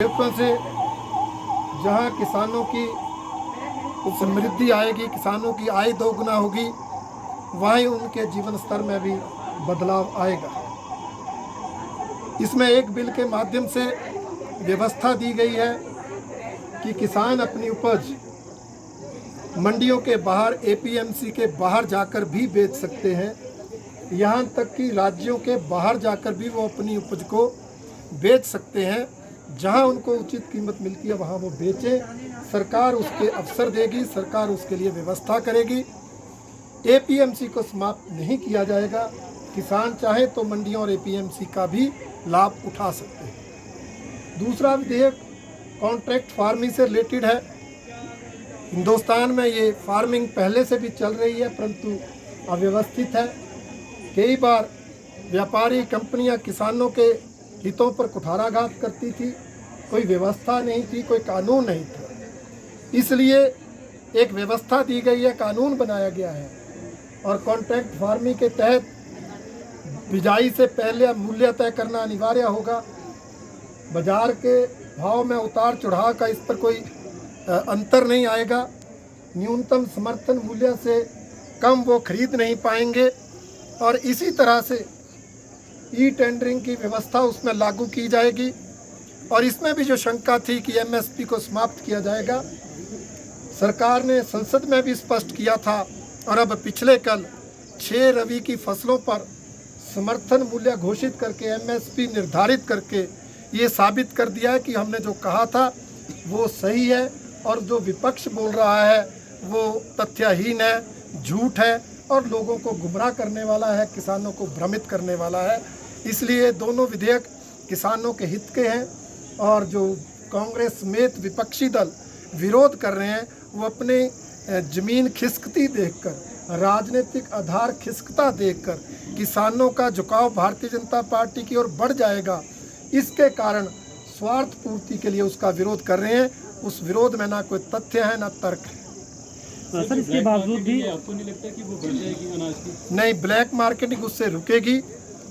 विधेयकों से जहां किसानों की समृद्धि आएगी, किसानों की आय दोगुना होगी, वहीं उनके जीवन स्तर में भी बदलाव आएगा। इसमें एक बिल के माध्यम से व्यवस्था दी गई है कि किसान अपनी उपज मंडियों के बाहर, एपीएमसी के बाहर जाकर भी बेच सकते हैं। यहाँ तक कि राज्यों के बाहर जाकर भी वो अपनी उपज को बेच सकते हैं। जहाँ उनको उचित कीमत मिलती है वहाँ वो बेचें। सरकार उसके अवसर देगी, सरकार उसके लिए व्यवस्था करेगी। एपीएमसी को समाप्त नहीं किया जाएगा। किसान चाहे तो मंडियों और एपीएमसी का भी लाभ उठा सकते हैं। दूसरा विधेयक कॉन्ट्रैक्ट फार्मिंग से रिलेटेड है। हिंदुस्तान में ये फार्मिंग पहले से भी चल रही है, परंतु अव्यवस्थित है। कई बार व्यापारी कंपनियां किसानों के हितों पर कुठाराघात करती थी। कोई व्यवस्था नहीं थी, कोई कानून नहीं था। इसलिए एक व्यवस्था दी गई है, कानून बनाया गया है और कॉन्ट्रैक्ट फार्मिंग के तहत बिजाई से पहले मूल्य तय करना अनिवार्य होगा। बाजार के भाव में उतार चढ़ाव का इस पर कोई अंतर नहीं आएगा। न्यूनतम समर्थन मूल्य से कम वो खरीद नहीं पाएंगे और इसी तरह से ई टेंडरिंग की व्यवस्था उसमें लागू की जाएगी। और इसमें भी जो शंका थी कि एमएसपी को समाप्त किया जाएगा, सरकार ने संसद में भी स्पष्ट किया था और अब पिछले कल 6 रबी की फसलों पर समर्थन मूल्य घोषित करके एमएसपी निर्धारित करके ये साबित कर दिया है कि हमने जो कहा था वो सही है और जो विपक्ष बोल रहा है वो तथ्यहीन है, झूठ है और लोगों को गुमराह करने वाला है, किसानों को भ्रमित करने वाला है। इसलिए दोनों विधेयक किसानों के हित के हैं और जो कांग्रेस समेत विपक्षी दल विरोध कर रहे हैं वो अपने ज़मीन खिसकती देखकर, राजनीतिक आधार खिसकता देखकर किसानों का झुकाव भारतीय जनता पार्टी की ओर बढ़ जाएगा। इसके कारण स्वार्थ पूर्ति के लिए उसका विरोध कर रहे हैं। उस विरोध में ना कोई तथ्य है ना तर्क है। सर, इसके बावजूद भी आपको नहीं लगता कि वो बढ़ जाएगी अनाज की? नहीं, ब्लैक मार्केटिंग उससे रुकेगी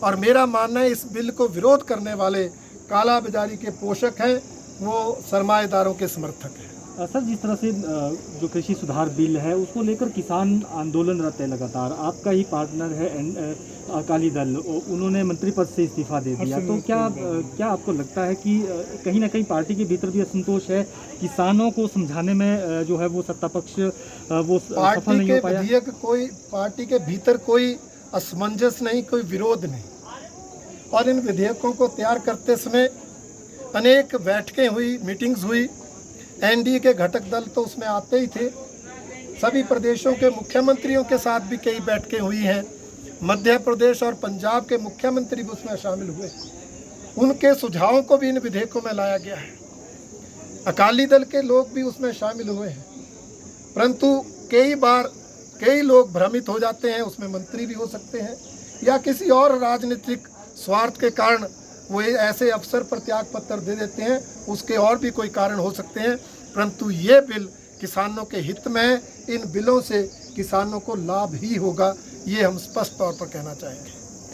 और मेरा मानना है इस बिल को विरोध करने वाले काला बाजारी के पोषक हैं, वो सरमाएदारों के समर्थक हैं। सर, जिस तरह से जो कृषि सुधार बिल है उसको लेकर किसान आंदोलनरत है लगातार। आपका ही पार्टनर है अकाली दल, उन्होंने मंत्री पद से इस्तीफा दे दिया। तो क्या आपको लगता है कि कहीं ना कहीं पार्टी के भीतर भी असंतोष है, किसानों को समझाने में जो है वो सत्ता पक्ष वो सफल नहीं हो पाया? पार्टी के भीतर कोई असमंजस नहीं, कोई विरोध नहीं। और इन विधेयकों को तैयार करते समय अनेक बैठकें हुई, मीटिंग्स हुई। एनडीए के घटक दल तो उसमें आते ही थे। सभी प्रदेशों के मुख्यमंत्रियों के साथ भी कई बैठकें हुई हैं। मध्य प्रदेश और पंजाब के मुख्यमंत्री भी उसमें शामिल हुए। उनके सुझावों को भी इन विधेयकों में लाया गया है। अकाली दल के लोग भी उसमें शामिल हुए हैं, परंतु कई बार कई लोग भ्रमित हो जाते हैं। उसमें मंत्री भी हो सकते हैं या किसी और राजनीतिक स्वार्थ के कारण वो ऐसे अफसर पर त्याग पत्र दे देते हैं। उसके और भी कोई कारण हो सकते हैं, परंतु ये बिल किसानों के हित में है। इन बिलों से किसानों को लाभ ही होगा, ये हम स्पष्ट तौर पर कहना चाहेंगे।